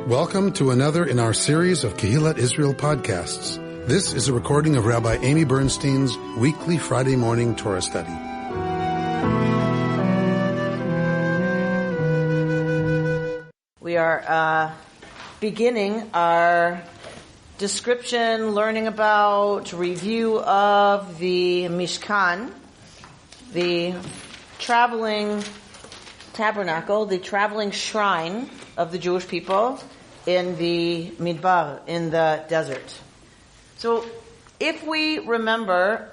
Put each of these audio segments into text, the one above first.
Welcome to another in our series of Kehillat Israel podcasts. This is a recording of Rabbi Amy Bernstein's weekly Friday morning Torah study. We are beginning our description, learning about, review of the Mishkan, the traveling tabernacle, the traveling shrine of the Jewish people in the Midbar, in the desert. So, if we remember,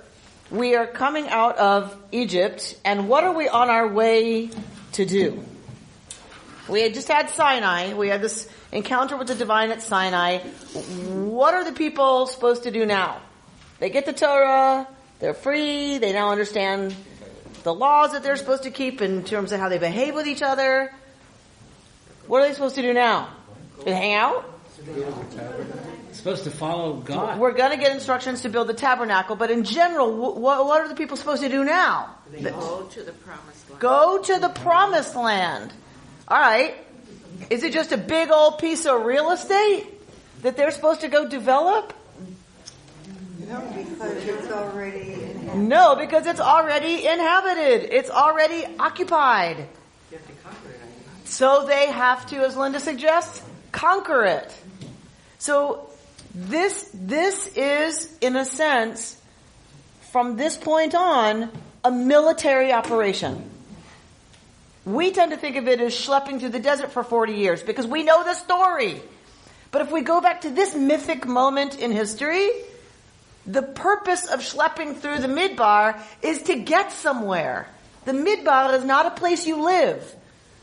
we are coming out of Egypt, and what are we on our way to do? We had just had Sinai. We had this encounter with the divine at Sinai. What are the people supposed to do now? They get the Torah, they're free, they now understand the laws that they're supposed to keep in terms of how they behave with each other. What are they supposed to do now? Hang out? Supposed to follow God. We're going to get instructions to build the tabernacle, but in general, what are the people supposed to do now? Go to the promised land. Go to the promised land. All right. Is it just a big old piece of real estate that they're supposed to go develop? No, because it's already inhabited. No, because it's already inhabited. It's already occupied. You have to conquer it. So they have to, as Linda suggests, conquer it. So this is, in a sense, from this point on, a military operation. We tend to think of it as schlepping through the desert for 40 years because we know the story. But if we go back to this mythic moment in history, the purpose of schlepping through the Midbar is to get somewhere. The Midbar is not a place you live.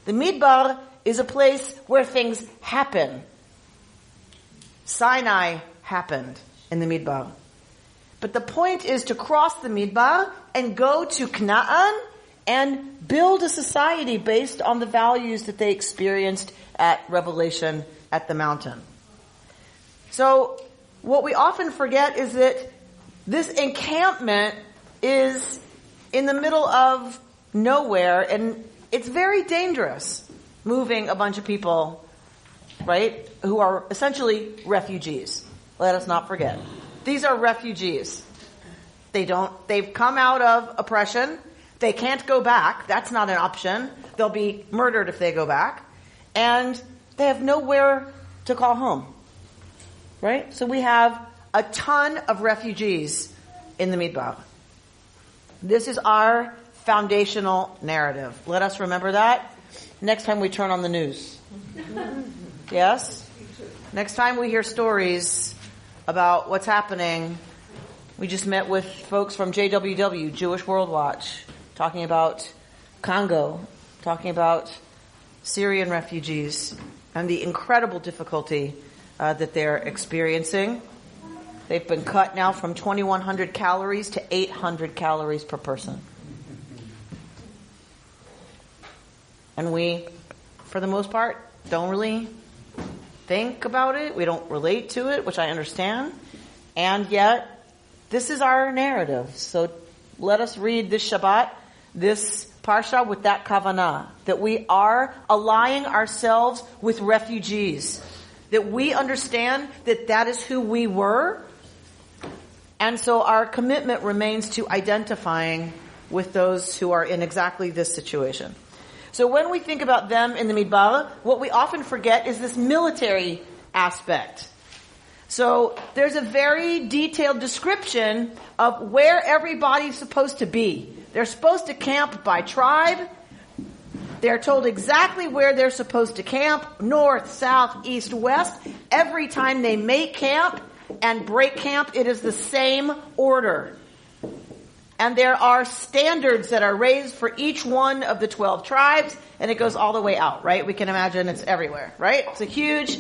The Midbar is a place where things happen. Sinai happened in the Midbar. But the point is to cross the Midbar and go to Canaan and build a society based on the values that they experienced at Revelation at the mountain. So, what we often forget is that this encampment is in the middle of nowhere, and it's very dangerous moving a bunch of people, right, who are essentially refugees. Let us not forget. These are refugees. They've come out of oppression. They can't go back. That's not an option. They'll be murdered if they go back. And they have nowhere to call home. Right? So we have a ton of refugees in the Midbar. This is our foundational narrative. Let us remember that next time we turn on the news. Yes? Next time we hear stories about what's happening. We just met with folks from JWW, Jewish World Watch, talking about Congo, talking about Syrian refugees and the incredible difficulty that they're experiencing. They've been cut now from 2,100 calories to 800 calories per person. And we, for the most part, don't really think about it. We don't relate to it, which I understand. And yet, this is our narrative. So let us read this Shabbat, this Parsha with that kavanah, that we are allying ourselves with refugees, that we understand that that is who we were, and so our commitment remains to identifying with those who are in exactly this situation. So when we think about them in the Midbar, what we often forget is this military aspect. So there's a very detailed description of where everybody's supposed to be. They're supposed to camp by tribe. They're told exactly where they're supposed to camp, north, south, east, west. Every time they make camp and break camp, it is the same order. And there are standards that are raised for each one of the 12 tribes, and it goes all the way out, right? We can imagine it's everywhere, right? It's a huge,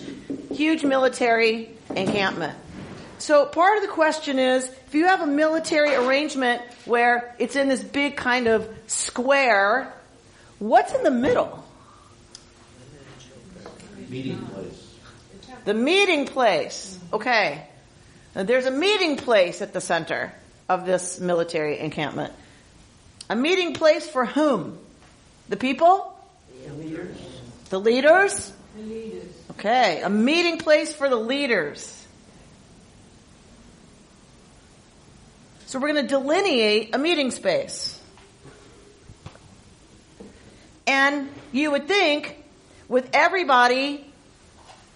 huge military encampment. So part of the question is, if you have a military arrangement where it's in this big kind of square, what's in the middle? Meeting place. The meeting place. Okay. Now, there's a meeting place at the center of this military encampment. A meeting place for whom? The people? The leaders. The leaders? The leaders. Okay, a meeting place for the leaders. So we're going to delineate a meeting space. And you would think, with everybody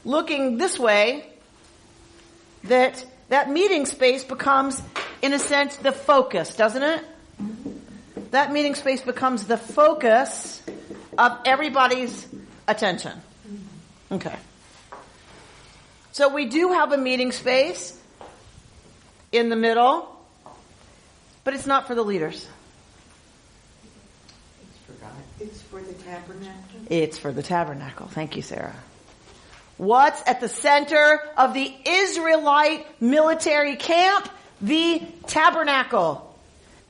looking this way, that meeting space becomes, in a sense, the focus, doesn't it? That meeting space becomes the focus of everybody's attention. Okay. So we do have a meeting space in the middle, but it's not for the leaders. It's for the tabernacle. It's for the tabernacle. Thank you, Sarah. What's at the center of the Israelite military camp? The tabernacle.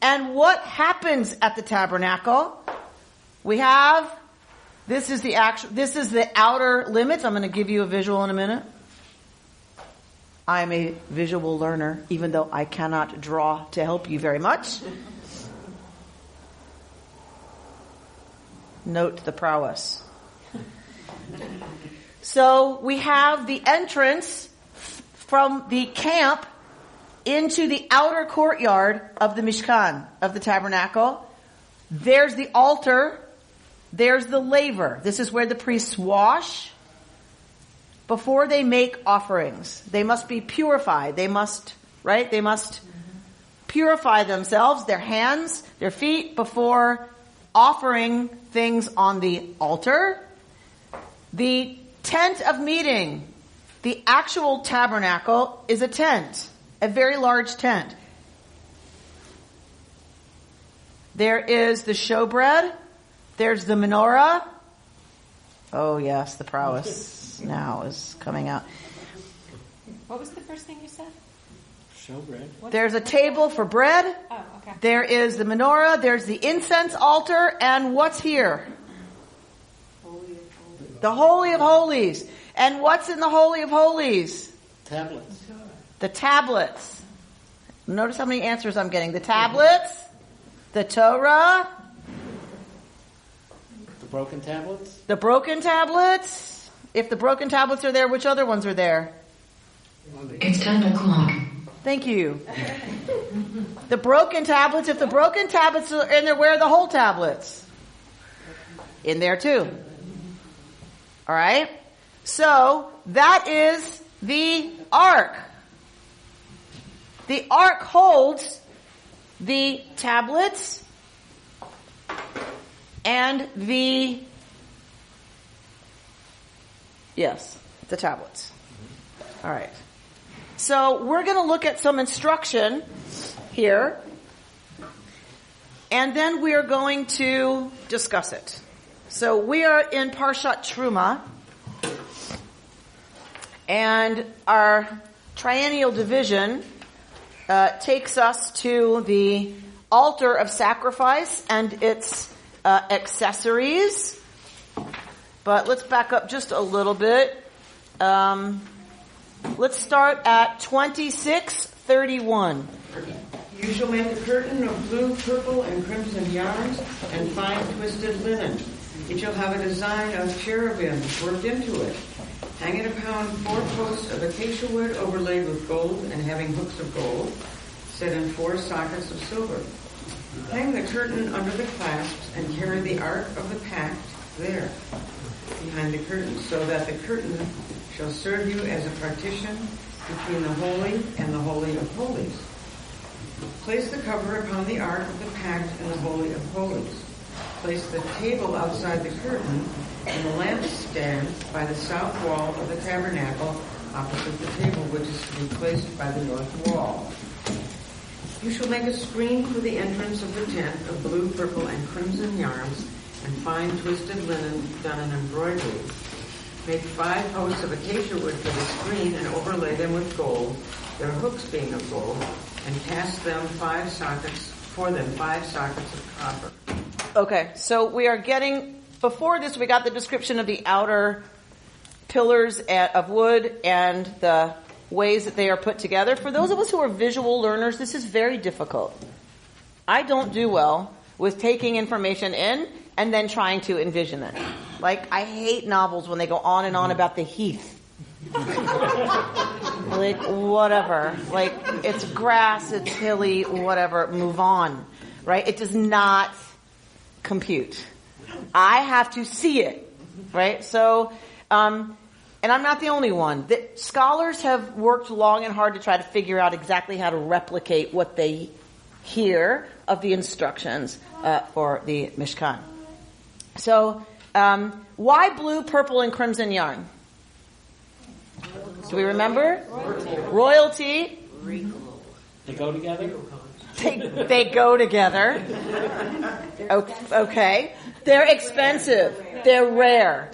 And what happens at the tabernacle? We have, this is the outer limits. I'm going to give you a visual in a minute. I'm a visual learner, even though I cannot draw to help you very much. Note the prowess. So we have the entrance from the camp into the outer courtyard of the Mishkan, of the tabernacle. There's the altar. There's the laver. This is where the priests wash before they make offerings. They must be purified. They must purify themselves, their hands, their feet, before offering things on the altar. The tent of meeting, the actual tabernacle, is a tent, a very large tent. There is the showbread. There's the menorah. Oh yes, the prowess now is coming out. What was the first thing you said? Showbread. There's a table for bread. Oh, okay. There is the menorah. There's the incense altar. And what's here? The Holy of Holies. And what's in the Holy of Holies? Tablets. The tablets. Notice how many answers I'm getting. The tablets, the Torah, The broken tablets. the broken tablets. If the broken tablets are there, which other ones are there? It's 10 o'clock. Thank you. The broken tablets. If the broken tablets are in there, where are the whole tablets? In there too. All right. So that is the ark. The ark holds the tablets and the tablets. All right. So we're going to look at some instruction here, and then we are going to discuss it. So we are in Parashat Terumah, and our triennial division takes us to the altar of sacrifice and its accessories. But let's back up just a little bit. Let's start at 26:31. You shall make a curtain of blue, purple, and crimson yarns and fine twisted linen. It shall have a design of cherubim worked into it. Hang it upon 4 posts of acacia wood overlaid with gold and having hooks of gold, set in 4 sockets of silver. Hang the curtain under the clasps and carry the ark of the pact there, behind the curtain, so that the curtain shall serve you as a partition between the holy and the holy of holies. Place the cover upon the ark of the pact in the holy of holies. Place the table outside the curtain and the lampstand by the south wall of the tabernacle opposite the table, which is to be placed by the north wall. You shall make a screen for the entrance of the tent of blue, purple, and crimson yarns and fine twisted linen done in embroidery. Make 5 posts of acacia wood for the screen and overlay them with gold, their hooks being of gold, and cast them 5 sockets of copper. Okay, so we are getting, before this we got the description of the outer pillars of wood and the ways that they are put together. For those of us who are visual learners, this is very difficult. I don't do well with taking information in and then trying to envision it. Like, I hate novels when they go on and on about the heath. Like, whatever. Like, it's grass, it's hilly, whatever. Move on. Right? It does not compute. I have to see it. Right? So, and I'm not the only one. Scholars have worked long and hard to try to figure out exactly how to replicate what they hear of the instructions for the Mishkan. So, why blue, purple, and crimson yarn? Do we remember? Royalty. They go together? They go together. Okay. They're expensive. They're rare.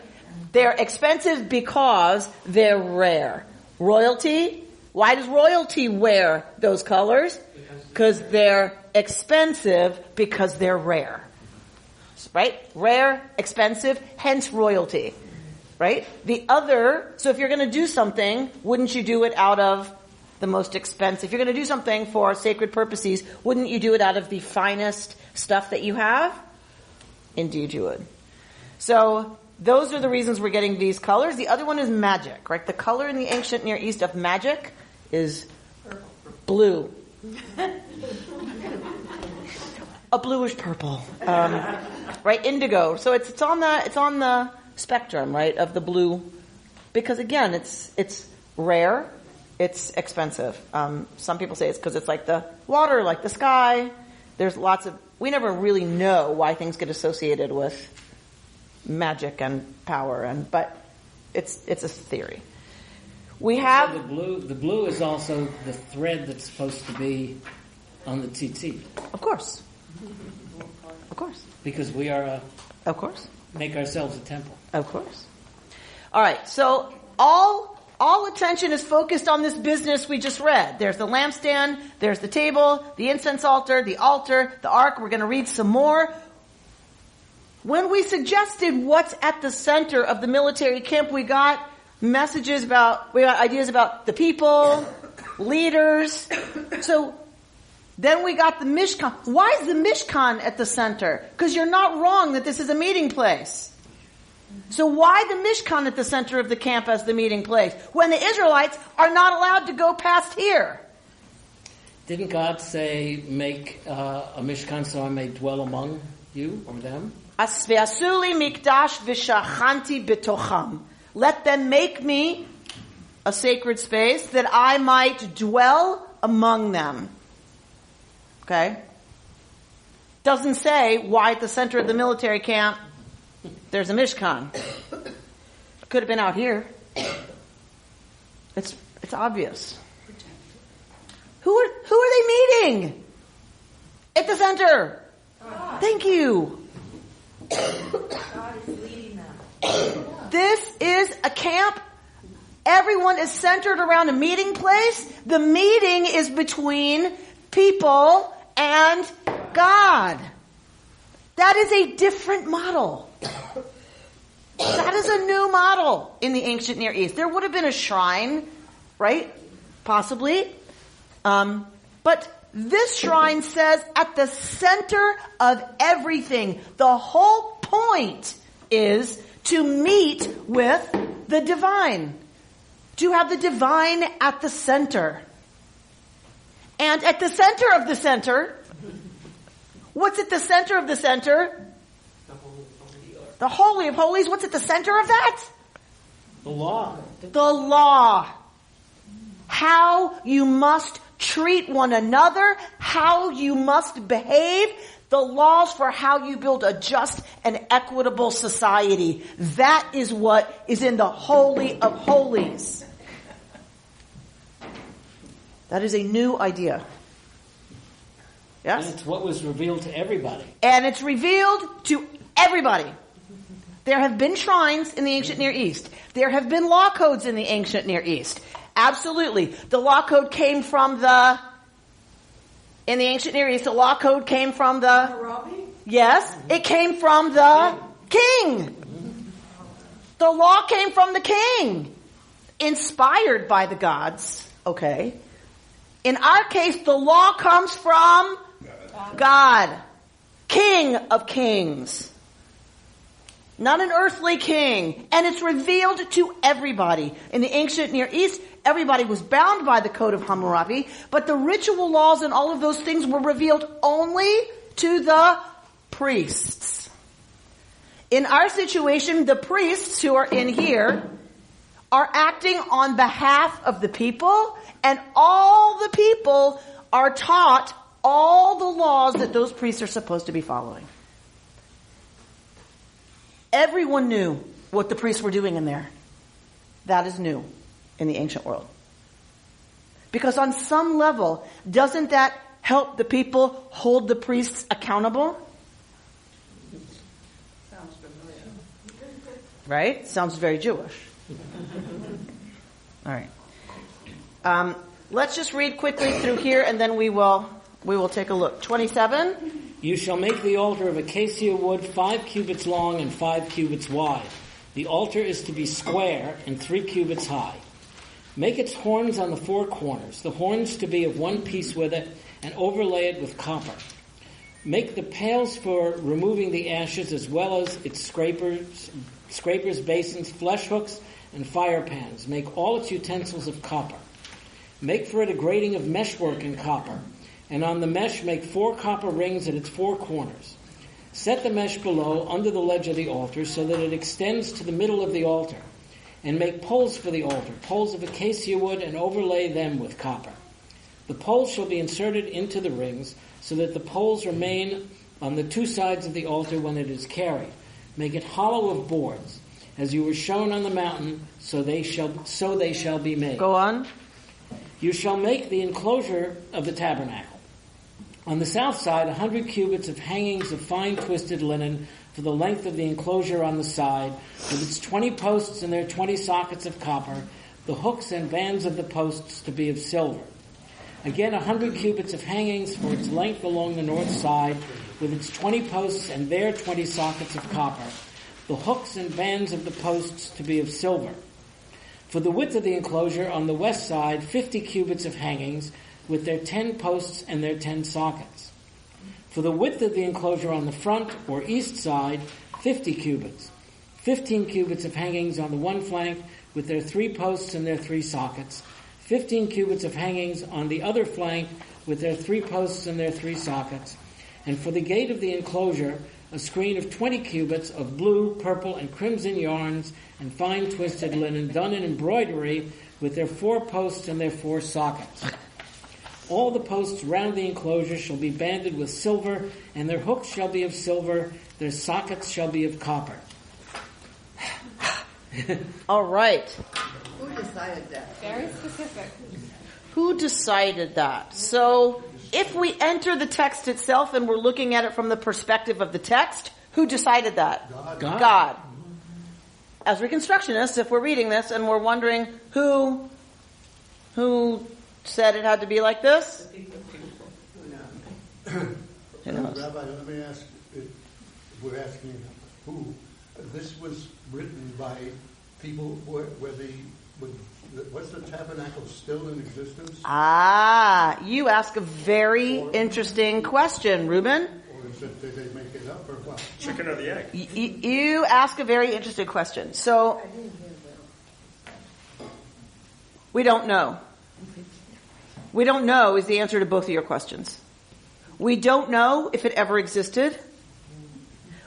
They're expensive because they're rare. Royalty. Why does royalty wear those colors? Because they're expensive because they're rare. Right? Rare, expensive, hence royalty. Right? So if you're going to do something, wouldn't you do it out of the most expensive? If you're going to do something for sacred purposes, wouldn't you do it out of the finest stuff that you have? Indeed you would. So those are the reasons we're getting these colors. The other one is magic, right? The color in the ancient Near East of magic is blue. A bluish purple. Right? Indigo. So it's on the spectrum, right, of the blue. Because again, it's rare. It's expensive. Some people say it's because it's like the water, like the sky. There's we never really know why things get associated with magic and power, but it's a theory. We have the blue is also the thread that's supposed to be on the tzitzit. Of course. Because we are of course. Make ourselves a temple. Of course. All right. So all attention is focused on this business we just read. There's the lampstand, there's the table, the incense altar, the ark. We're going to read some more. When we suggested what's at the center of the military camp, we got ideas about the people, leaders. So then we got the Mishkan. Why is the Mishkan at the center? Because you're not wrong that this is a meeting place. So why the Mishkan at the center of the camp as the meeting place when the Israelites are not allowed to go past here? Didn't God say, make a Mishkan so I may dwell among you or them? Asve'asuli mikdash v'shachanti b'tocham. Let them make me a sacred space that I might dwell among them. Okay? Doesn't say why at the center of the military camp there's a Mishkan. Could have been out here. It's obvious. Who are they meeting? At the center. Thank you. God is leading them. This is a camp. Everyone is centered around a meeting place. The meeting is between people and God. That is a different model. That is a new model in the ancient Near East. There would have been a shrine, right? Possibly. But this shrine says at the center of everything, the whole point is to meet with the divine. To have the divine at the center. And at the center of the center, what's at the center of the center? The Holy of Holies. What's at the center of that? The law. The law. How you must treat one another, how you must behave, the laws for how you build a just and equitable society. That is what is in the Holy of Holies. That is a new idea. Yes? And it's what was revealed to everybody. And it's revealed to everybody. There have been shrines in the ancient Near East. There have been law codes in the ancient Near East. Absolutely. The law code came from in the ancient Near East, the law code came from yes, it came from the king. The law came from the king. Inspired by the gods. Okay. In our case, the law comes from God. King of kings. Not an earthly king. And it's revealed to everybody. In the ancient Near East, everybody was bound by the Code of Hammurabi, but the ritual laws and all of those things were revealed only to the priests. In our situation, the priests who are in here are acting on behalf of the people, and all the people are taught all the laws that those priests are supposed to be following. Everyone knew what the priests were doing in there. That is new in the ancient world. Because on some level, doesn't that help the people hold the priests accountable? Sounds familiar. Right? Sounds very Jewish. All right. Let's just read quickly through here, and then we will take a look. 27. You shall make the altar of acacia wood 5 cubits long and 5 cubits wide. The altar is to be square and 3 cubits high. Make its horns on the 4 corners, the horns to be of one piece with it, and overlay it with copper. Make the pails for removing the ashes, as well as its scrapers, basins, flesh hooks, and fire pans. Make all its utensils of copper. Make for it a grating of meshwork in copper, and on the mesh make 4 copper rings at its 4 corners. Set the mesh below under the ledge of the altar so that it extends to the middle of the altar. And make poles for the altar, poles of acacia wood, and overlay them with copper. The poles shall be inserted into the rings so that the poles remain on the 2 sides of the altar when it is carried. Make it hollow of boards, as you were shown on the mountain, so they shall be made. Go on. You shall make the enclosure of the tabernacle. On the south side, 100 cubits of hangings of fine twisted linen for the length of the enclosure on the side, with its 20 posts and their 20 sockets of copper, the hooks and bands of the posts to be of silver. Again, 100 cubits of hangings for its length along the north side, with its 20 posts and their 20 sockets of copper, the hooks and bands of the posts to be of silver. For the width of the enclosure on the west side, 50 cubits of hangings, with their 10 posts and their 10 sockets. For the width of the enclosure on the front or east side, 50 cubits. 15 cubits of hangings on the one flank, with their 3 posts and their 3 sockets. 15 cubits of hangings on the other flank, with their 3 posts and their 3 sockets. And for the gate of the enclosure, a screen of 20 cubits of blue, purple, and crimson yarns and fine twisted linen done in embroidery, with their 4 posts and their 4 sockets. All the posts round the enclosure shall be banded with silver, and their hooks shall be of silver, their sockets shall be of copper. All right. Who decided that? Very specific. Who decided that? So, if we enter the text itself and we're looking at it from the perspective of the text, who decided that? God. As Reconstructionists, if we're reading this and we're wondering who said it had to be like this? Who knows? Rabbi, let me ask, if we're asking who, this was written by people where was the tabernacle still in existence? You ask a very interesting question, Reuben. Or is it, did they make it up or what? Chicken or the egg? You ask a very interesting question. So, we don't know. We don't know is the answer to both of your questions. We don't know if it ever existed.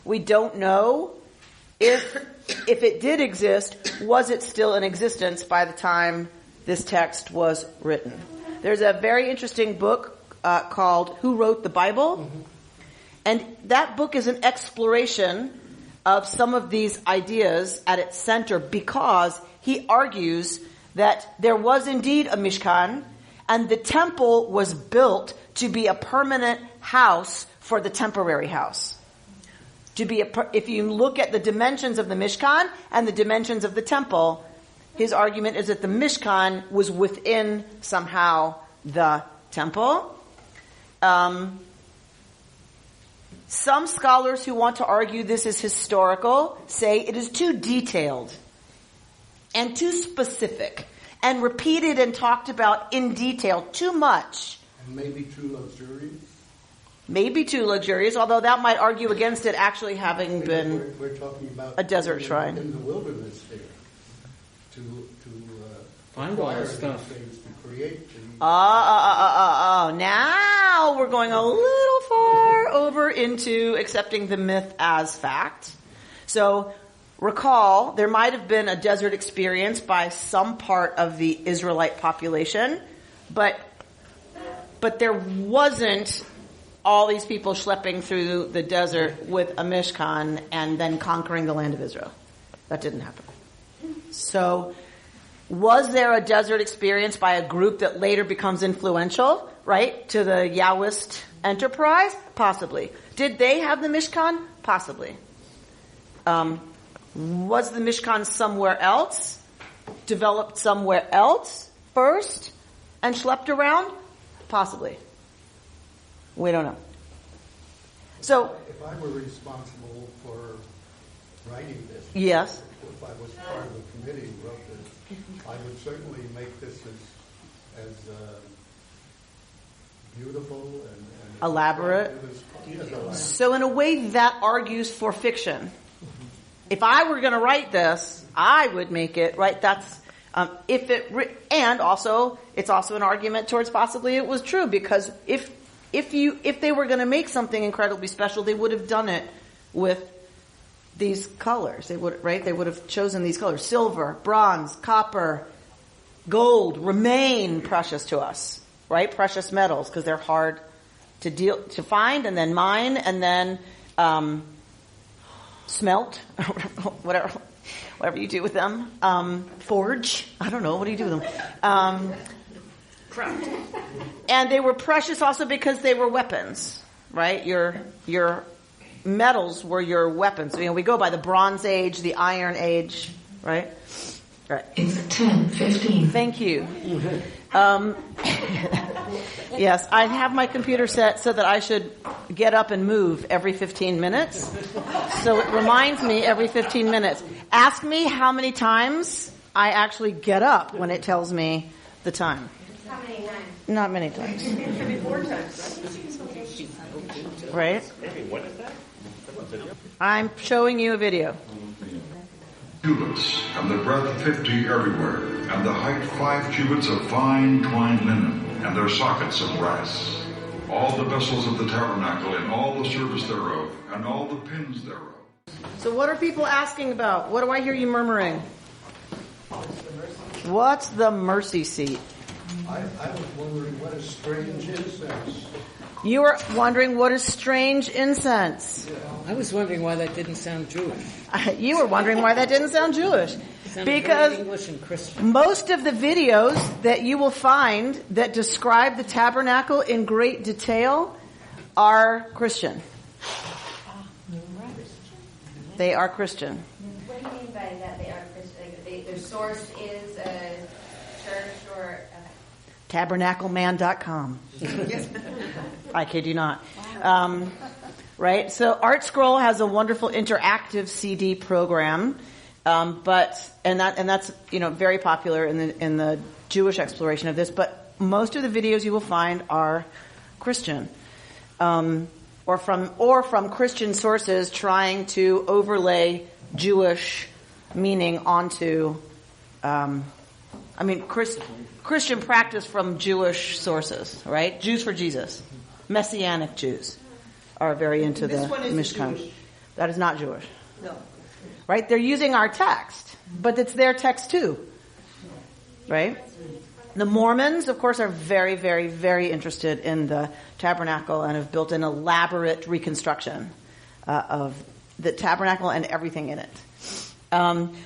We don't know if it did exist, was it still in existence by the time this text was written? There's a very interesting book called Who Wrote the Bible? Mm-hmm. And that book is an exploration of some of these ideas at its center, because he argues that there was indeed a Mishkan, and the temple was built to be a permanent house for the temporary house. If you look at the dimensions of the Mishkan and the dimensions of the temple, his argument is that the Mishkan was within somehow the temple. Some scholars who want to argue this is historical say it is too detailed and too specific and repeated and talked about in detail too much. And maybe too luxurious? maybe too luxurious, although that might argue against it actually having been we're talking about a desert shrine. In the wilderness there to find all acquire this stuff. these things, to create the... Now we're going a little far over into accepting the myth as fact. So recall, there might have been a desert experience by some part of the Israelite population, but there wasn't all these people schlepping through the desert with a Mishkan and then conquering the land of Israel. That didn't happen. So, was there a desert experience by a group that later becomes influential, right, to the Yahwist enterprise? Possibly. Did they have the Mishkan? Possibly. Was the Mishkan somewhere else? Developed somewhere else first and schlepped around? Possibly. We don't know. So, if I were responsible for writing this, yes. If I was part of the committee who wrote this, I would certainly make this as beautiful and elaborate. Elaborate. So in a way that argues for fiction. If I were going to write this, I would make it, right? That's and also it's also an argument towards possibly it was true, because if they were going to make something incredibly special, they would have done it with these colors. They would, right? They would have chosen these colors. Silver, bronze, copper, gold remain precious to us, right? Precious metals, because they're hard to find and then mine and then smelt, whatever you do with them. Forge. I don't know. What do you do with them? And they were precious also because they were weapons, right? Your metals were your weapons. You know, we go by the Bronze Age, the Iron Age, right? Right. It's 10:15. Thank you. Yes, I have my computer set so that I should get up and move every 15 minutes. So it reminds me every 15 minutes. Ask me how many times I actually get up when it tells me the time. How many times? Not many times. It could be 4 times, Right? I'm showing you a video. Cubits, and the breadth 50 everywhere, and the height 5 cubits of fine twined linen, and their sockets of brass. All the vessels of the tabernacle, and all the service thereof, and all the pins thereof. So what are people asking about? What do I hear you murmuring? What's the mercy seat? I was wondering what is strange incense. You were wondering what is strange incense. I was wondering why that didn't sound Jewish. You were wondering why that didn't sound Jewish. Because English and Christian. Most of the videos that you will find that describe the tabernacle in great detail are Christian. They are Christian. What do you mean by that they are Christian? Like their source is a church or tabernacleman.com. I kid you not. Right? So Art Scroll has a wonderful interactive CD program, that's very popular in the Jewish exploration of this. But most of the videos you will find are Christian, or from Christian sources trying to overlay Jewish meaning onto. Christian practice from Jewish sources, right? Jews for Jesus. Messianic Jews are very into the Mishkan. That is not Jewish. No. Right? They're using our text, but it's their text too. Right? The Mormons, of course, are very, very, very interested in the tabernacle and have built an elaborate reconstruction of the tabernacle and everything in it.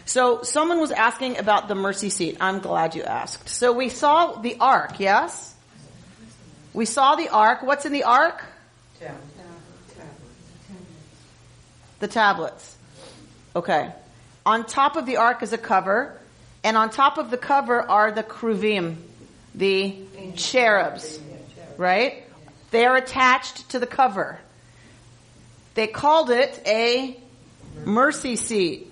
So someone was asking about the mercy seat. I'm glad you asked. So we saw the ark, yes? We saw the ark. What's in the ark? The tablets. Okay. On top of the ark is a cover, and on top of the cover are the kruvim, the cherubs, right? They are attached to the cover. They called it a mercy seat.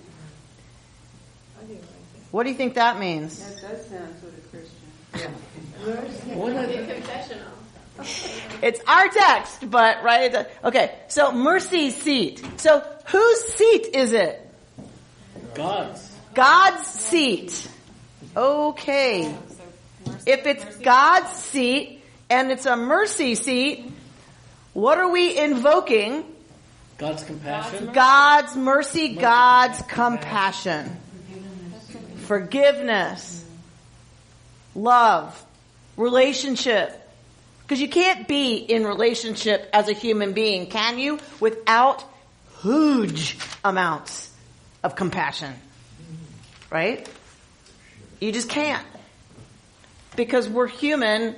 What do you think that means? That does sound sort of Christian. confessional. It's our text, but right? Okay, so mercy seat. So whose seat is it? God's. God's seat. Okay. If it's God's seat and it's a mercy seat, what are we invoking? God's compassion. God's mercy, God's compassion. Forgiveness. Love. Relationship. Because you can't be in relationship as a human being, can you? Without huge amounts of compassion. Right? You just can't. Because we're human,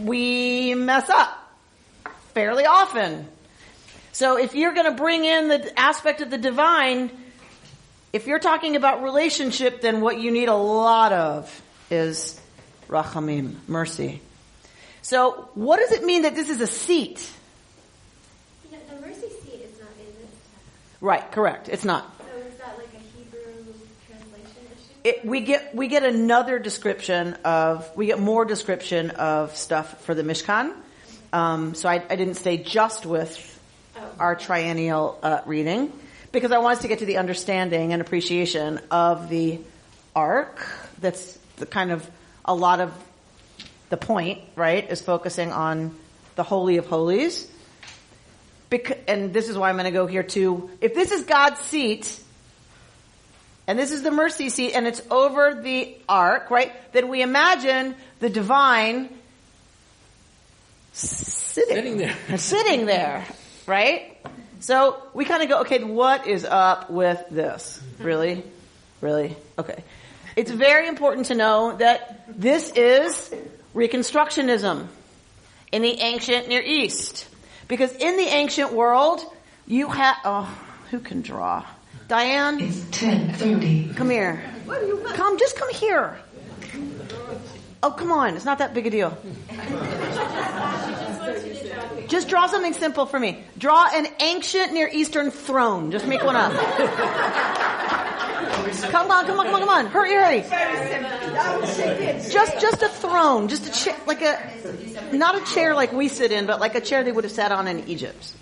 we mess up fairly often. So if you're going to bring in the aspect of the divine, if you're talking about relationship, then what you need a lot of is rachamim, mercy. So what does it mean that this is a seat? Yeah, the mercy seat is not in this. Right, correct. It's not. So is that like a Hebrew translation issue? We get another description we get more description of stuff for the Mishkan. So I didn't stay just with our triennial reading, because I want us to get to the understanding and appreciation of the ark. That's the kind of a lot of the point, right, is focusing on the Holy of Holies. And this is why I'm going to go here too. If this is God's seat, and this is the mercy seat, and it's over the ark, right, then we imagine the divine sitting there, right? So we kind of go, okay, what is up with this? Really? Okay. It's very important to know that this is Reconstructionism in the ancient Near East. Because in the ancient world, you have, who can draw? Diane? It's 10:30. Come here. Just come here. Oh, come on. It's not that big a deal. Just draw something simple for me. Draw an ancient Near Eastern throne. Just make one up. Come on. Hurry. Just a throne. Just a chair, not a chair like we sit in, but like a chair they would have sat on in Egypt.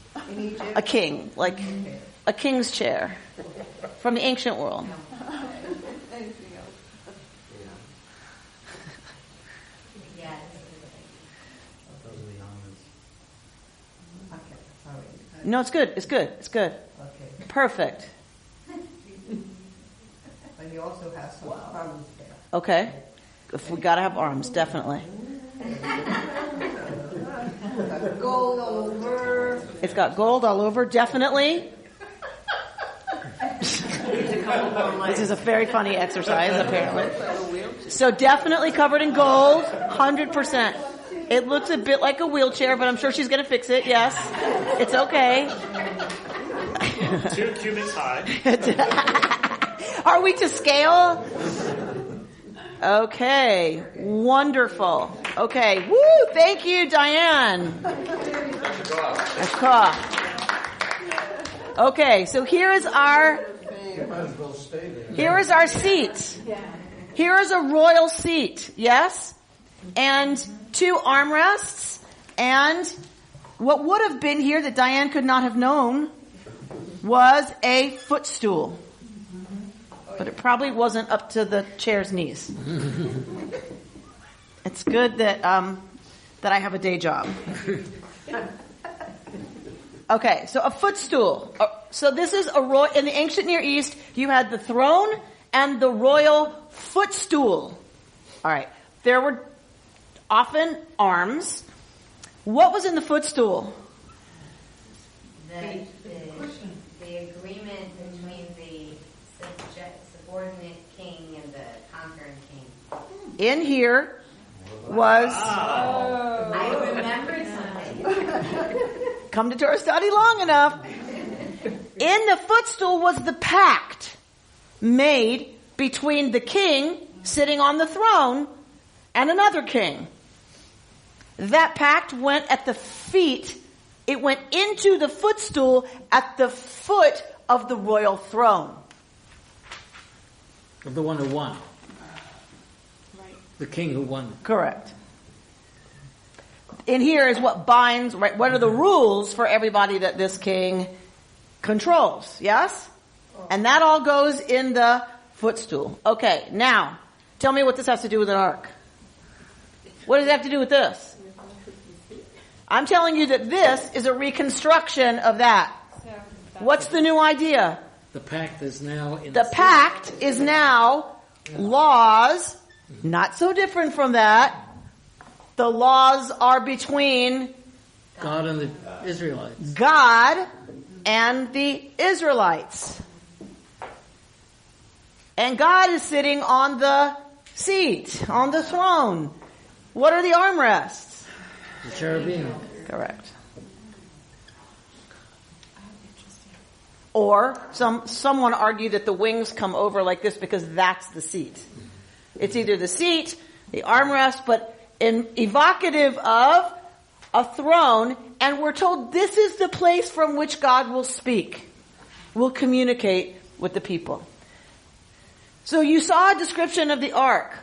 A king, like a king's chair from the ancient world. No, it's good. Okay. Perfect. But he also has some arms there. Okay. If we gotta have arms, definitely. Gold all over. It's got gold all over, definitely. This is a very funny exercise, apparently. So definitely covered in gold, 100%. It looks a bit like a wheelchair, but I'm sure she's going to fix it. Yes, it's okay. 2 cubits high. Are we to scale? Okay, wonderful. Okay, woo! Thank you, Diane. Okay, so here is our seat. Here is a royal seat. Yes. And 2 armrests, and what would have been here that Diane could not have known was a footstool. But it probably wasn't up to the chair's knees. It's good that I have a day job. Okay, so a footstool. So this is in the ancient Near East, you had the throne and the royal footstool. All right, there were often arms. What was in the footstool? The agreement between the subordinate king and the conquering king. In here was... I remembered something. Come to Torah study long enough. In the footstool was the pact made between the king sitting on the throne and another king. That pact went at the feet. It went into the footstool at the foot of the royal throne. Of the one who won. Right. The king who won. Correct. in here is what binds, right? What are the rules for everybody that this king controls? Yes? And that all goes in the footstool. Okay, now, tell me what this has to do with an ark. What does it have to do with this? I'm telling you that this is a reconstruction of that. What's the new idea? The pact is now in the pact is now laws, not so different from that. The laws are between God and the Israelites. God and the Israelites. And God is sitting on the seat, on the throne. What are the armrests? The cherubim. Correct. Or someone argued that the wings come over like this because that's the seat. It's either the seat, the armrest, but evocative of a throne, and we're told this is the place from which God will speak, will communicate with the people. So you saw a description of the ark.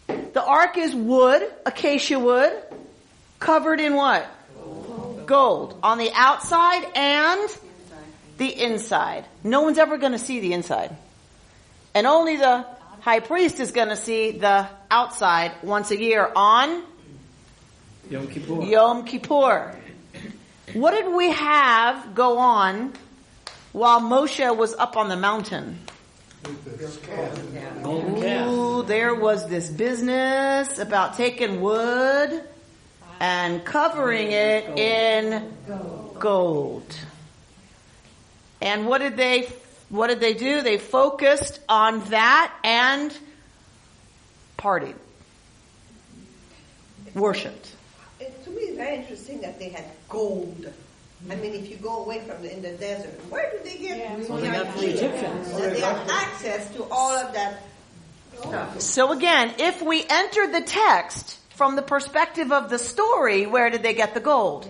The ark is wood, acacia wood, covered in what? Gold. On the outside and the inside. No one's ever going to see the inside. And only the high priest is going to see the outside once a year on Yom Kippur. Yom Kippur. What did we have go on while Moshe was up on the mountain? Golden calf. Ooh, there was this business about taking wood and covering it in gold. And what did they do? They focused on that and partied. Worshipped. To me, it's very interesting that they had gold. I mean, if you go away from in the desert, where do they get Well, they got the Egyptians. They have access to all of that stuff. So again, if we enter the text from the perspective of the story, where did they get the gold?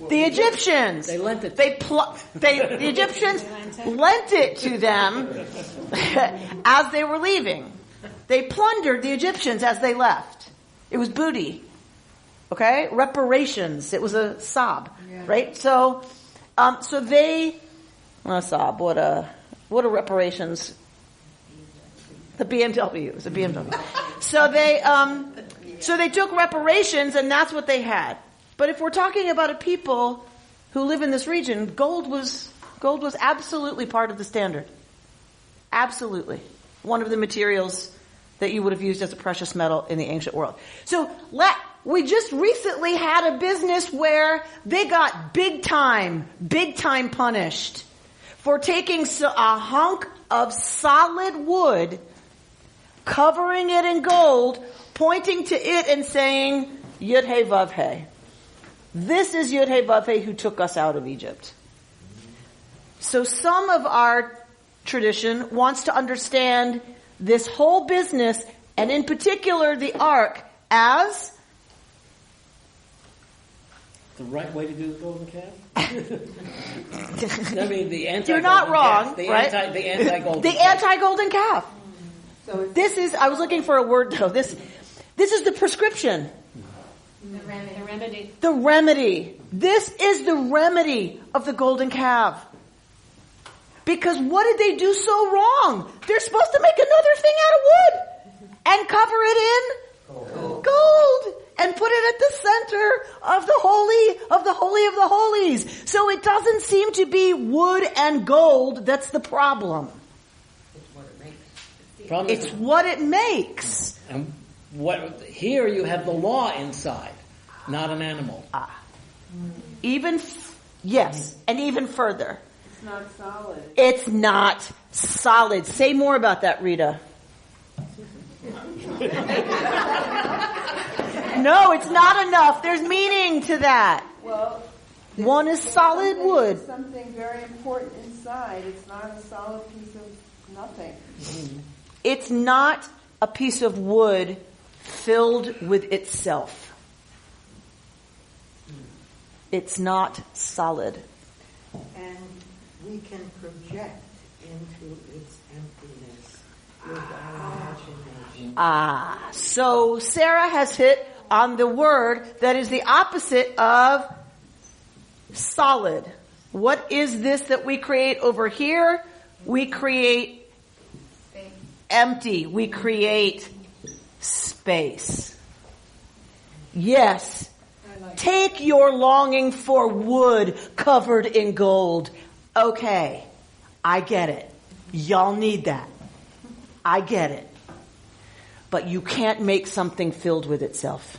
The Egyptians. They lent it. The Egyptians lent it to them as they were leaving. They plundered the Egyptians as they left. It was booty. Okay? Reparations. It was a sob. Right? So they, a sob, what are reparations? The BMW. It was a BMW. So they took reparations, and that's what they had. But if we're talking about a people who live in this region, gold was absolutely part of the standard. Absolutely. One of the materials that you would have used as a precious metal in the ancient world. So we just recently had a business where they got big time punished for taking a hunk of solid wood, covering it in gold, pointing to it and saying, Yud He Vav He. This is Yud He Vav He who took us out of Egypt. So some of our tradition wants to understand this whole business, and in particular the ark, as the right way to do the golden calf? I mean, the anti-golden You're not wrong, calf. The right? anti-golden the calf. anti-golden calf. So I was looking for a word though. This is the prescription. The remedy. The remedy. This is the remedy of the golden calf. Because what did they do so wrong? They're supposed to make another thing out of wood and cover it in gold and put it at the center of the holy of the holies. So it doesn't seem to be wood and gold that's the problem. It's what it makes. And here you have the law inside, not an animal. Yes, and even further. It's not solid. It's not solid. Say more about that, Rita. No, it's not enough. There's meaning to that. Well, one is solid wood. Something very important inside. It's not a solid piece of nothing. It's not a piece of wood filled with itself. It's not solid. And we can project into its emptiness with our imagination. So Sarah has hit on the word that is the opposite of solid. What is this that we create over here? We create empty. We create space. Yes. Take your longing for wood covered in gold. Okay. I get it. Y'all need that. I get it. But you can't make something filled with itself.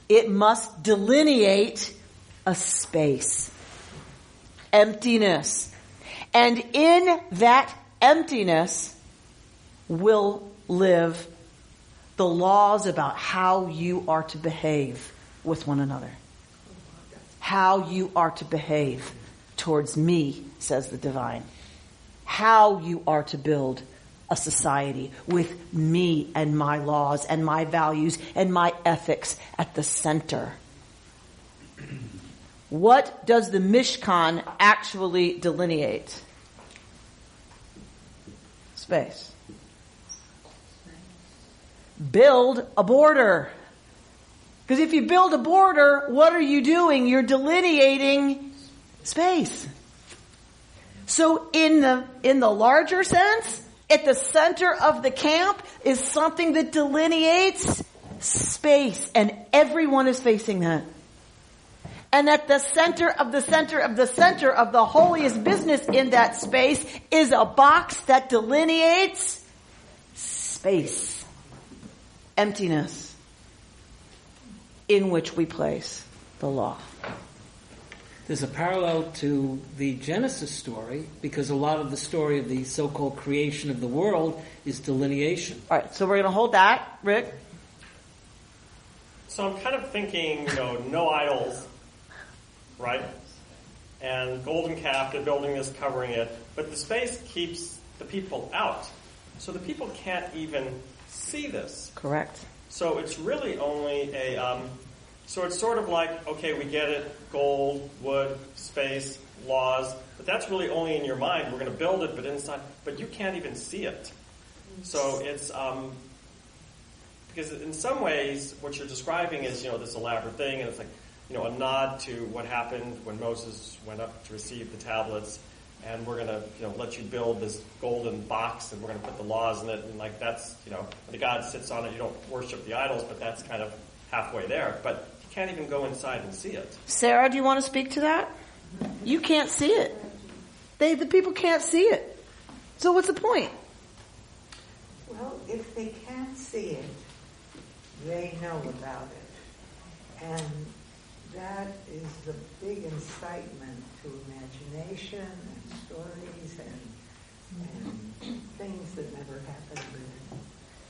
It must delineate a space. Emptiness. And in that emptiness will live the laws about how you are to behave with one another. How you are to behave towards me, says the divine. How you are to build a society with me and my laws and my values and my ethics at the center. What does the Mishkan actually delineate? Space. Build a border. Because if you build a border, what are you doing? You're delineating space. So in the larger sense, at the center of the camp is something that delineates space, and everyone is facing that. And at the center of the center of the center of the holiest business in that space is a box that delineates space, emptiness, in which we place the law. There's a parallel to the Genesis story, because a lot of the story of the so-called creation of the world is delineation. All right, so we're going to hold that. Rick? So I'm kind of thinking, no idols, right? And golden calf, they're building this, covering it. But the space keeps the people out. So the people can't even see this. Correct. So it's really only so it's sort of like, okay, we get it, gold, wood, space, laws, but that's really only in your mind. We're going to build it, but inside, but you can't even see it. So it's, because in some ways, what you're describing is, this elaborate thing, and it's like, a nod to what happened when Moses went up to receive the tablets, and we're going to, let you build this golden box, and we're going to put the laws in it, and like that's, when the God sits on it, you don't worship the idols, but that's kind of halfway there. But you can't even go inside and see it. Sarah, do you want to speak to that? You can't see it. The people can't see it. So what's the point? Well, if they can't see it, they know about it. And that is the big incitement to imagination and stories and things that never happened.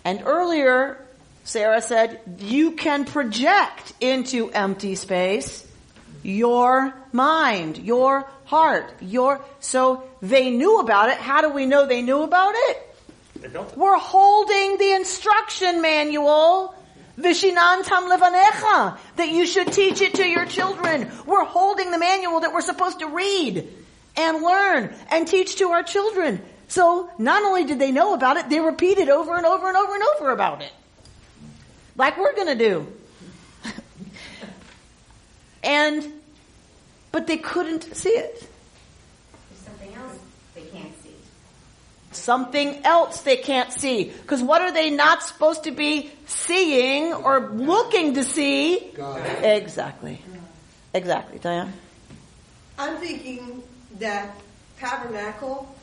And earlier, Sarah said, you can project into empty space your mind, your heart, so they knew about it. How do we know they knew about it? They built it. We're holding the instruction manual, Vishinantam levanecha, that you should teach it to your children. We're holding the manual that we're supposed to read and learn and teach to our children. So not only did they know about it, they repeated over and over and over and over about it. Like we're going to do. But they couldn't see it. There's something else they can't see. Something else they can't see. Because what are they not supposed to be seeing or looking to see? God. Exactly. Diane? I'm thinking that tabernacle,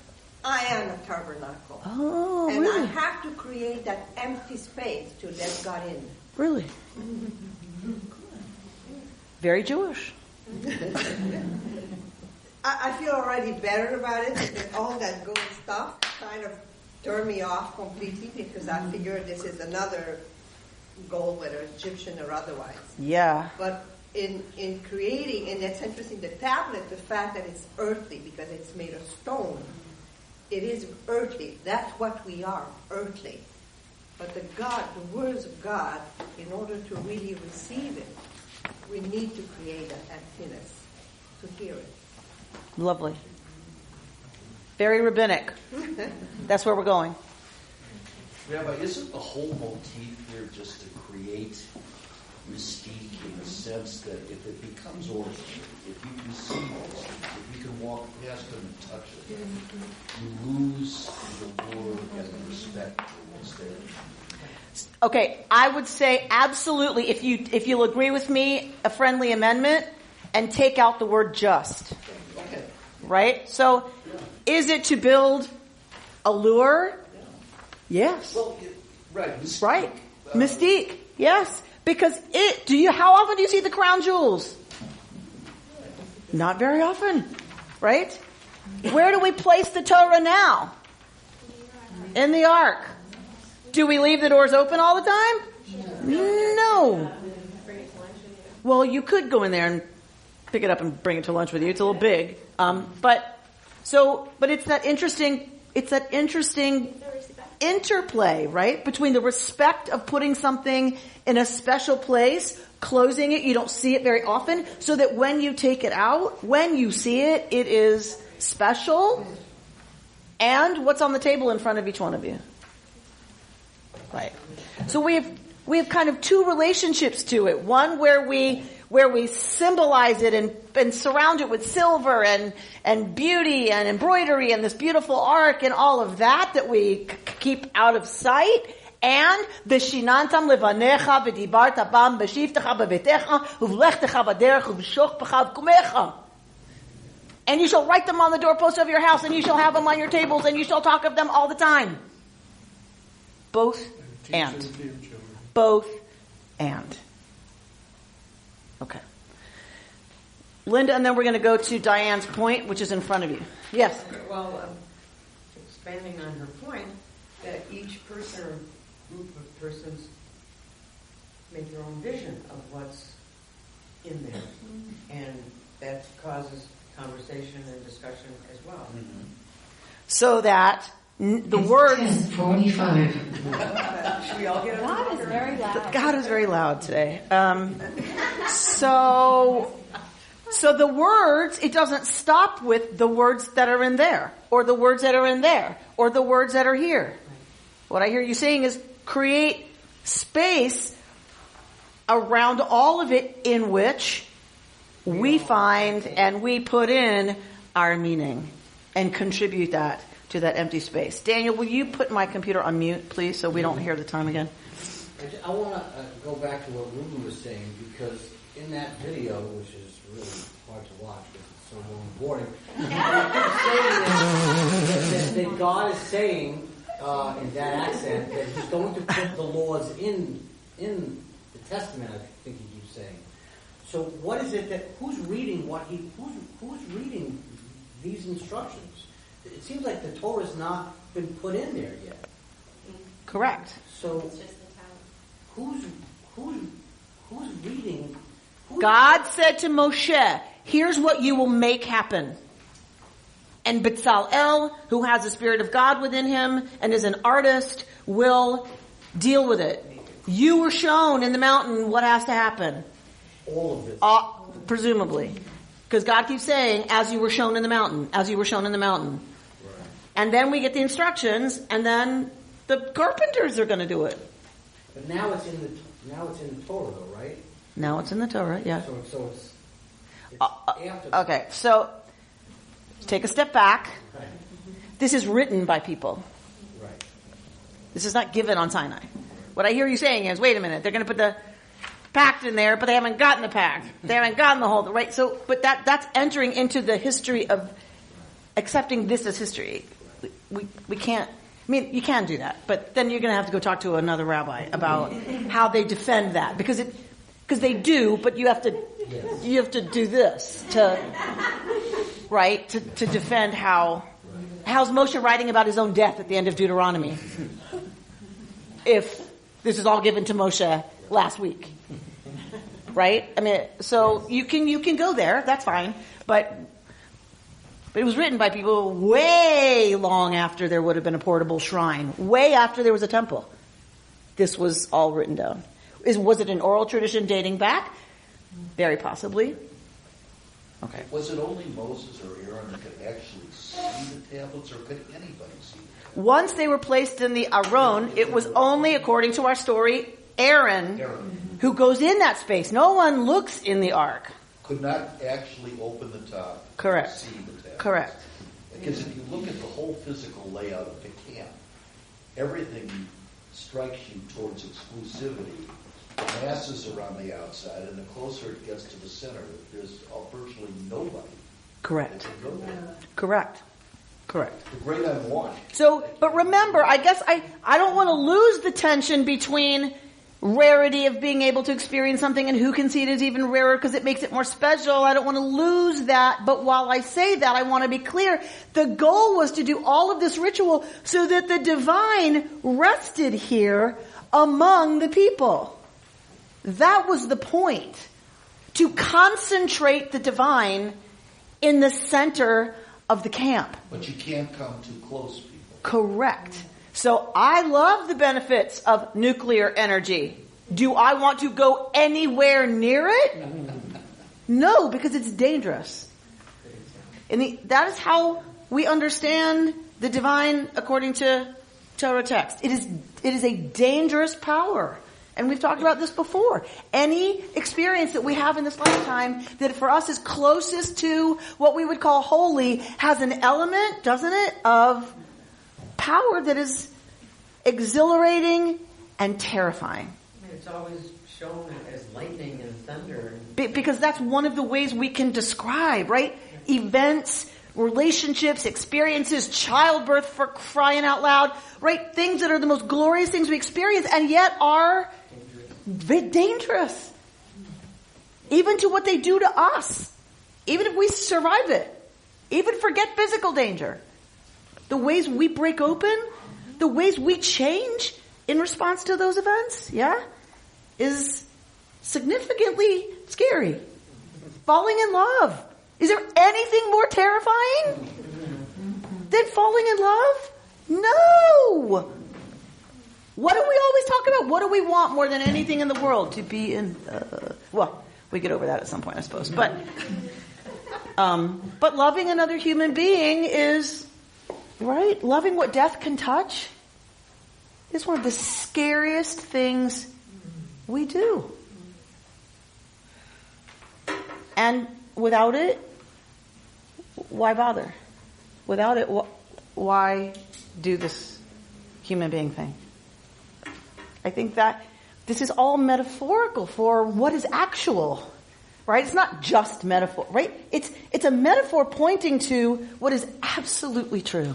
I am a tabernacle. Oh, and really? I have to create that empty space to let God in. Really? Very Jewish. I feel already better about it, because all that gold stuff kind of turned me off completely, because I figured this is another gold, whether Egyptian or otherwise. Yeah. But in creating, and that's interesting, the tablet, the fact that it's earthly because it's made of stone, it is earthly. That's what we are, earthly. But the words of God, in order to really receive it, we need to create that emptiness to hear it. Lovely. Very rabbinic. That's where we're going. Rabbi, isn't the whole motif here just to create mystique in the sense that if it becomes ordinary, if you can see these things, if you can walk past them and touch it, you lose the allure and the respect for what's there. Okay, I would say absolutely, if you'll agree with me, a friendly amendment, and take out the word just. Okay. Right? So, is it to build allure? Yes. Well, right. Mystique. Right. Mystique. Yes. Because how often do you see the crown jewels? Not very often. Right? Where do we place the Torah now? In the ark. Do we leave the doors open all the time? No. Well, you could go in there and pick it up and bring it to lunch with you. It's a little big. But it's that interesting interplay, right? Between the respect of putting something in a special place, closing it, you don't see it very often, so that when you take it out, when you see it, it is special. And what's on the table in front of each one of you. Right. So we have kind of two relationships to it. One where we symbolize it and surround it with silver and beauty and embroidery and this beautiful ark and all of that we keep out of sight. And v'shinantam levanecha v'dibarta bam b'shivtecha b'vetecha uvlechtecha b'derech uv'shoch b'chav and you shall write them on the doorpost of your house, and you shall have them on your tables, and you shall talk of them all the time. Both and. Both and. Okay. Linda, and then we're going to go to Diane's point, which is in front of you. Yes? Well, expanding on her point, that each person or group of persons make their own vision of what's in there. And that causes conversation and discussion as well. Mm-hmm. So that the words... 10:45. Should we all get it? God is very loud. God is very loud today. So the words, it doesn't stop with the words that are in there, or the words that are in there, or the words that are here. What I hear you saying is create space around all of it in which we find and we put in our meaning and contribute that to that empty space. Daniel, will you put my computer on mute, please, so we don't hear the time again? I want to go back to what Ruben was saying, because in that video, which is really hard to watch because it's so long and boring, that God is saying in that accent that He's going to put the laws in the Testament. I think He keeps saying. So, what is it that who's reading who's reading these instructions? It seems like the Torah's not been put in there yet. Correct. So, who's reading? God said to Moshe, here's what you will make happen. And Bezalel, who has the Spirit of God within him and is an artist, will deal with it. You were shown in the mountain what has to happen. All of it. Presumably. Because God keeps saying, as you were shown in the mountain, as you were shown in the mountain. Right. And then we get the instructions, and then the carpenters are going to do it. But now it's in the Torah, though, right? Now it's in the Torah, yeah. So it's after. Okay, so take a step back. Right. This is written by people. Right. This is not given on Sinai. What I hear you saying is, wait a minute, they're going to put the pact in there, but they haven't gotten the pact. They haven't gotten the whole, right? So, but that's entering into the history of accepting this as history. We can't, I mean, you can do that, but then you're going to have to go talk to another rabbi about how they defend that, because they do, but you have to do this to defend how's Moshe writing about his own death at the end of Deuteronomy, if this is all given to Moshe last week, right? I mean, so you can go there, that's fine, but it was written by people way long after there would have been a portable shrine, way after there was a temple. This was all written down. Was it an oral tradition dating back? Very possibly. Okay. Was it only Moses or Aaron that could actually see the tablets, or could anybody see them? Once they were placed in the Aron, it was only, according to our story, Aaron who goes in that space. No one looks in the ark. Could not actually open the top. Correct. See the tabernacle. Correct. Because if you look at the whole physical layout of the camp, everything strikes you towards exclusivity. The masses are on the outside, and the closer it gets to the center, there's virtually nobody. Correct. That can go there. Correct. The great unwashed. So, but remember, I guess I don't want to lose the tension between rarity of being able to experience something and who can see it as even rarer because it makes it more special. I don't want to lose that. But while I say that, I want to be clear. The goal was to do all of this ritual so that the divine rested here among the people. That was the point. To concentrate the divine in the center of the camp. But you can't come too close, people. Correct. So I love the benefits of nuclear energy. Do I want to go anywhere near it? No, because it's dangerous. And that is how we understand the divine according to Torah text. It is a dangerous power. And we've talked about this before. Any experience that we have in this lifetime that for us is closest to what we would call holy has an element, doesn't it, of power that is exhilarating and terrifying. It's always shown as lightning and thunder. Because that's one of the ways we can describe, right? Events, relationships, experiences, childbirth, for crying out loud, right? Things that are the most glorious things we experience and yet are dangerous. Even to what they do to us. Even if we survive it. Even forget physical danger. The ways we break open, the ways we change in response to those events, is significantly scary. Falling in love. Is there anything more terrifying than falling in love? No! What do we always talk about? What do we want more than anything in the world? To be in, well, we get over that at some point, I suppose. But loving another human being is, right? Loving what death can touch is one of the scariest things we do. And without it, why bother? Without it, why do this human being thing? I think that this is all metaphorical for what is actual, right? It's not just metaphor, right? It's a metaphor pointing to what is absolutely true.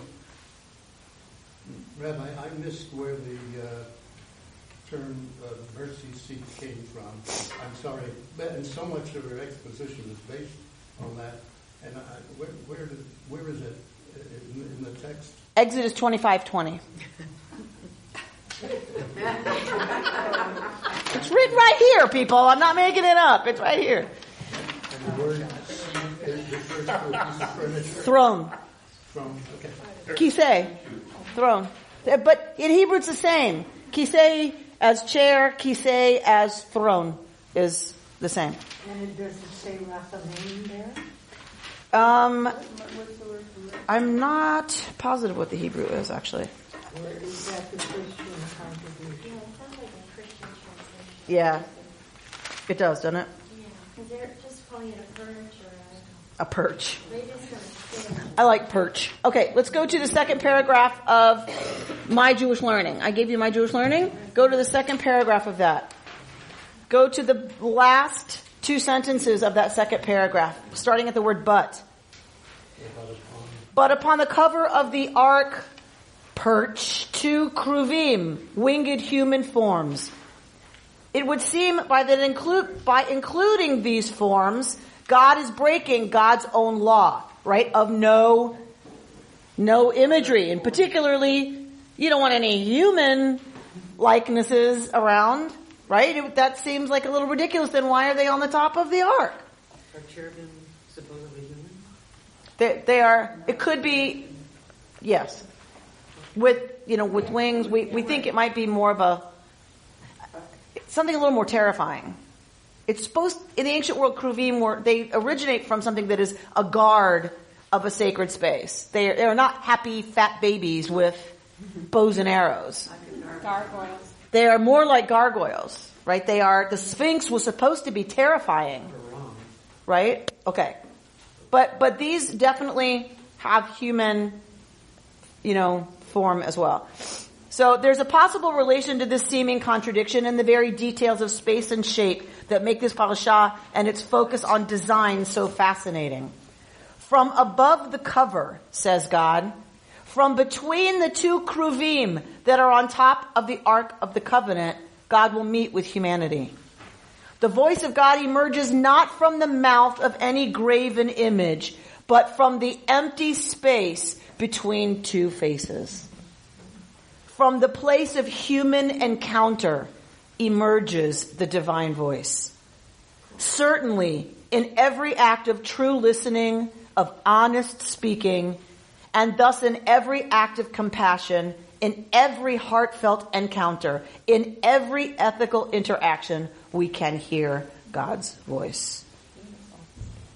Rabbi, I missed where the term mercy seat came from. I'm sorry, and so much of your exposition is based on that. And where is it in the text? Exodus 25:20. It's written right here, people. I'm not making it up. It's right here. And the word refers to a piece of furniture. Throne. Throne. Okay. Kisei. Throne. But in Hebrew it's the same. Kisei as chair, kisei as throne is the same. And does it say Raphaim there? I'm not positive what the Hebrew is, actually. Or is that the Christian contribution? Yeah, it sounds like a Christian translation. Yeah. It does, doesn't it? Yeah, because they're just calling it a perch or a perch. They just kind of I like perch. Okay, let's go to the second paragraph of My Jewish Learning. I gave you My Jewish Learning. Go to the second paragraph of that. Go to the last two sentences of that second paragraph, starting at the word but. But upon the cover of the ark perch two kruvim, winged human forms. It would seem by including these forms, God is breaking God's own law, right? Of no imagery. And particularly, you don't want any human likenesses around, right? That seems like a little ridiculous. Then why are they on the top of the ark? Are cherubim supposedly human? They are, it could be, yes. With wings, we think it might be more of something a little more terrifying. It's supposed, in the ancient world, kruvim they originate from something that is a guard of a sacred space. They are not happy, fat babies with bows and arrows. Gargoyles. They are more like gargoyles. right? The Sphinx was supposed to be terrifying, right? Okay. But these definitely have human, form as well. So there's a possible relation to this seeming contradiction in the very details of space and shape that make this parasha and its focus on design so fascinating. From above the cover, says God, from between the two kruvim that are on top of the Ark of the Covenant, God will meet with humanity. The voice of God emerges not from the mouth of any graven image, but from the empty space between two faces. From the place of human encounter emerges the divine voice. Certainly, in every act of true listening, of honest speaking, and thus in every act of compassion, in every heartfelt encounter, in every ethical interaction, we can hear God's voice.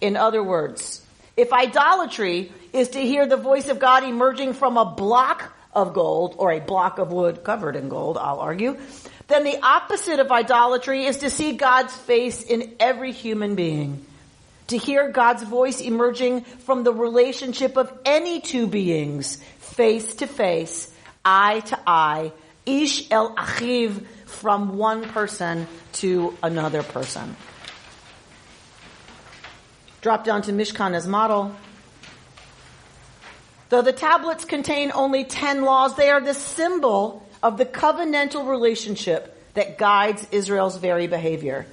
In other words, if idolatry is to hear the voice of God emerging from a block of gold, or a block of wood covered in gold, I'll argue, then the opposite of idolatry is to see God's face in every human being. To hear God's voice emerging from the relationship of any two beings, face to face, eye to eye, ish el achiv, from one person to another person. Drop down to Mishkan as model. Though the tablets contain only 10 laws, they are the symbol of the covenantal relationship that guides Israel's very behavior.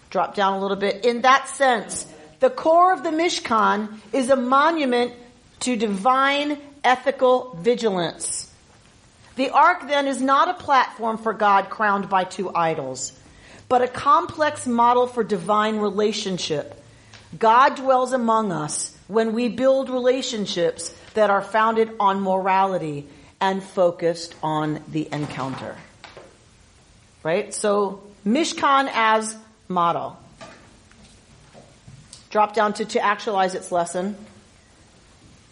Drop down a little bit. In that sense, the core of the Mishkan is a monument to divine ethical vigilance. The ark then is not a platform for God crowned by two idols, but a complex model for divine relationship. God dwells among us when we build relationships that are founded on morality and focused on the encounter. Right? So, Mishkan as model. Drop down to actualize its lesson.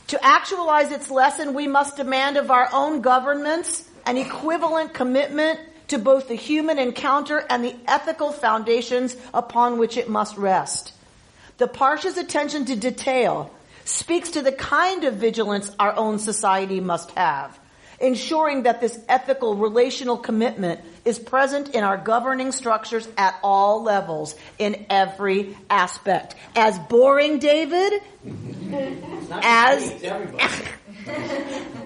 To actualize its lesson, we must demand of our own governments an equivalent commitment to both the human encounter and the ethical foundations upon which it must rest. The Parsha's attention to detail speaks to the kind of vigilance our own society must have, ensuring that this ethical relational commitment is present in our governing structures at all levels, in every aspect. As boring, David?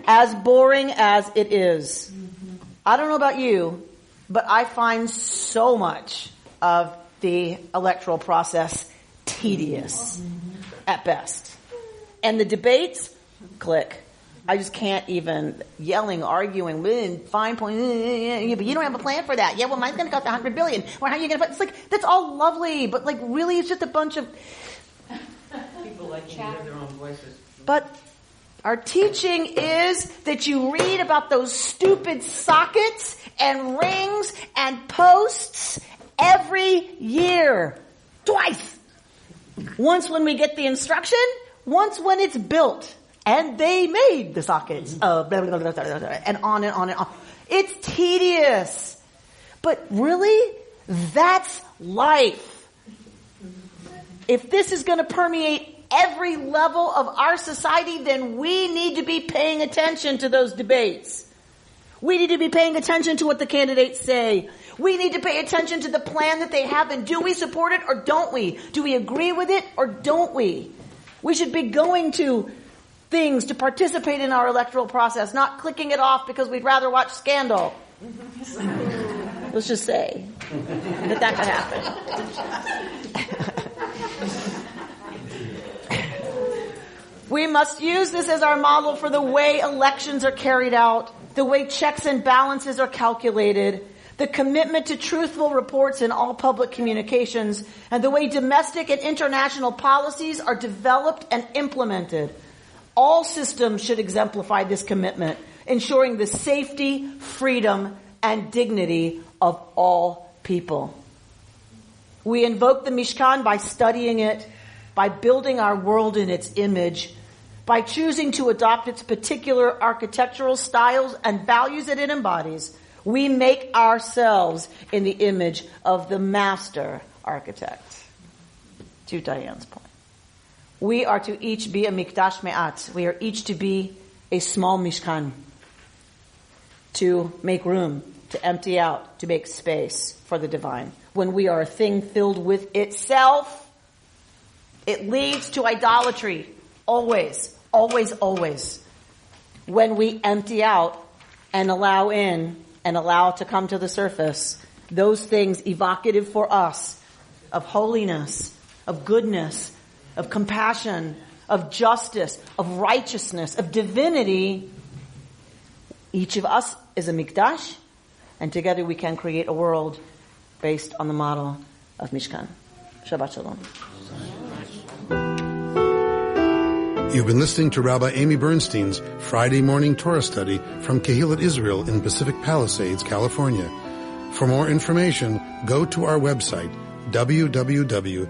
As boring as it is. I don't know about you, but I find so much of the electoral process tedious at best. And the debates, click. I just can't even yelling, arguing, fine point. Yeah, but you don't have a plan for that. Yeah, well, mine's going to cost $100 billion. Well, how are you going to? It's like that's all lovely, but like really, it's just a bunch of people like to hear their own voices. But our teaching is that you read about those stupid sockets and rings and posts every year, twice. Once when we get the instruction, once when it's built. And they made the sockets, and on and on and on. It's tedious. But really, that's life. If this is going to permeate every level of our society, then we need to be paying attention to those debates. We need to be paying attention to what the candidates say. We need to pay attention to the plan that they have, and do we support it or don't we? Do we agree with it or don't we? We should be going to things to participate in our electoral process, not clicking it off because we'd rather watch Scandal. Let's just say that could happen. We must use this as our model for the way elections are carried out, the way checks and balances are calculated, the commitment to truthful reports in all public communications, and the way domestic and international policies are developed and implemented. All systems should exemplify this commitment, ensuring the safety, freedom, and dignity of all people. We invoke the Mishkan by studying it, by building our world in its image, by choosing to adopt its particular architectural styles and values that it embodies. We make ourselves in the image of the master architect. To Diane's point. We are to each be a mikdash me'at. We are each to be a small mishkan. To make room, to empty out, to make space for the divine. When we are a thing filled with itself, it leads to idolatry. Always, always, always. When we empty out and allow in and allow to come to the surface those things evocative for us of holiness, of goodness, of compassion, of justice, of righteousness, of divinity, each of us is a mikdash, and together we can create a world based on the model of Mishkan. Shabbat Shalom. You've been listening to Rabbi Amy Bernstein's Friday morning Torah study from Kehillat Israel in Pacific Palisades, California. For more information, go to our website, www.ourki.org.